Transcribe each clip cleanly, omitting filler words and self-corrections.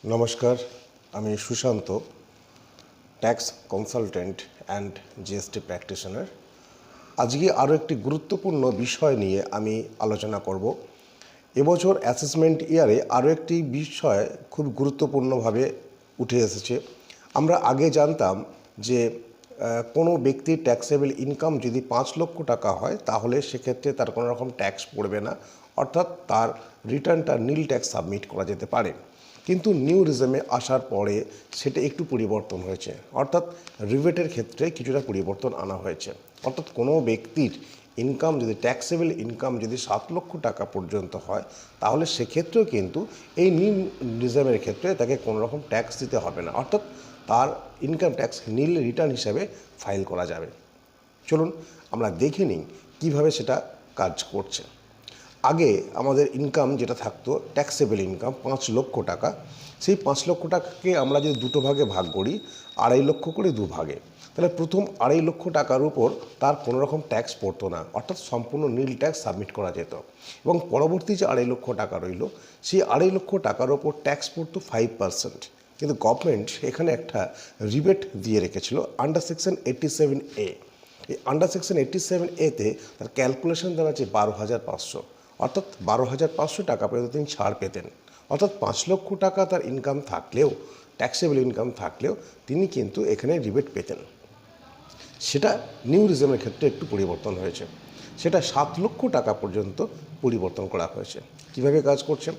নমস্কার, আমি Sushanta, tax consultant and GST practitioner. আজকে আরও একটি গুরুত্বপূর্ণ বিষয় নিয়ে আমি আলোচনা করব। এবছর অ্যাসেসমেন্ট ইয়ারে আরও একটি বিষয় খুব গুরুত্বপূর্ণভাবে উঠে এসেছে। আমরা আগে জানতাম যে কোনো ব্যক্তির ট্যাক্সেবল ইনকাম যদি 5 লক্ষ টাকা হয় তাহলে সেক্ষেত্রে তার কোনো রকম ট্যাক্স পড়বে না, অর্থাৎ তার রিটার্নটা নীল ট্যাক্স সাবমিট করা যেতে পারে। কিন্তু নিউ রিজমে আসার পরে সেটা একটু পরিবর্তন হয়েছে, অর্থাৎ রিবেটের ক্ষেত্রে কিছুটা পরিবর্তন আনা হয়েছে। অর্থাৎ কোনো ব্যক্তির ইনকাম যদি ট্যাক্সেবল ইনকাম যদি 7 লক্ষ টাকা পর্যন্ত হয় তাহলে সেক্ষেত্রেও কিন্তু এই নিউ রিজমের ক্ষেত্রে তাকে কোনো রকম ট্যাক্স দিতে হবে না, অর্থাৎ তার ইনকাম ট্যাক্স নীল রিটার্ন হিসাবে ফাইল করা যাবে। চলুন আমরা দেখে নিই কীভাবে সেটা কাজ করছে। আগে আমাদের ইনকাম যেটা থাকতো ট্যাক্সেবল ইনকাম 5 লক্ষ টাকা, সেই 5 লক্ষ টাকাকে আমরা যদি দুটো ভাগে ভাগ করি, 2.5 লক্ষ করে দুভাগে, তাহলে প্রথম 2.5 লক্ষ টাকার উপর তার কোনো রকম ট্যাক্স পড়তো না, অর্থাৎ সম্পূর্ণ নীল ট্যাক্স সাবমিট করা যেত। এবং পরবর্তী যে 2.5 লক্ষ টাকা রইল, সেই 2.5 লক্ষ টাকার ওপর ট্যাক্স পড়তো 5%। কিন্তু গভর্নমেন্ট এখানে একটা রিবেট দিয়ে রেখেছিল আন্ডার সেকশন 87A। এই আন্ডার সেকশন 87A-তে তার ক্যালকুলেশন দেওয়া আছে 12,500, অর্থাৎ 12,500 টাকা পর্যন্ত তিনি ছাড় পেতেন। অর্থাৎ 5 লক্ষ টাকা তার ইনকাম থাকলেও, ট্যাক্সেবল ইনকাম থাকলেও তিনি কিন্তু এখানে রিবেট পেতেন। সেটা নিউ রিজমের ক্ষেত্রে একটু পরিবর্তন হয়েছে, সেটা 7 লক্ষ টাকা পর্যন্ত পরিবর্তন করা হয়েছে। কিভাবে কাজ করছে?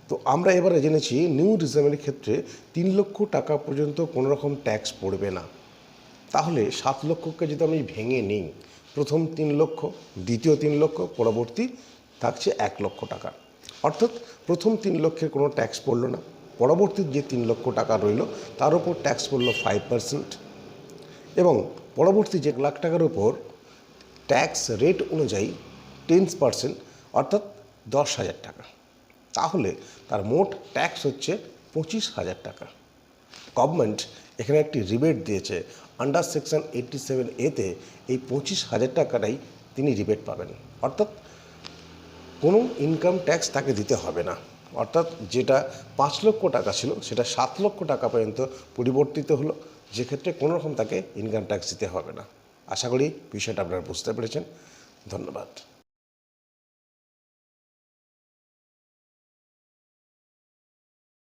তো আমরা এবারে জেনেছি নিউ রিজমের ক্ষেত্রে 3 লক্ষ টাকা পর্যন্ত কোনো রকম ট্যাক্স পড়বে না। তাহলে 7 লক্ষকে যদি আমি ভেঙে নিই, প্রথম 3 লক্ষ, দ্বিতীয় 3 লক্ষ, পরবর্তী থাকছে 1 লক্ষ টাকা। অর্থাৎ প্রথম 3 লক্ষের কোনো ট্যাক্স পড়ল না, পরবর্তী যে 3 লক্ষ টাকা রইল তার উপর ট্যাক্স পড়ল 5%, এবং পরবর্তী যে 1 লাখ টাকার উপর ট্যাক্স রেট অনুযায়ী 10%, অর্থাৎ 10,000 টাকা। তাহলে তার মোট ট্যাক্স হচ্ছে 25,000 টাকা। গভর্নমেন্ট এখানে একটি রিবেট দিয়েছে, আন্ডার সেকশন 87A-তে এই 25,000 টাকাটাই তিনি রিবেট পাবেন, অর্থাৎ কোনো ইনকাম ট্যাক্স তাকে দিতে হবে না। অর্থাৎ যেটা 5 লক্ষ টাকা ছিল সেটা 7 লক্ষ টাকা পর্যন্ত পরিবর্তিত হলো, যেক্ষেত্রে কোনো রকম তাকে ইনকাম ট্যাক্স দিতে হবে না। আশা করি বিষয়টা আপনারা বুঝতে পেরেছেন। ধন্যবাদ।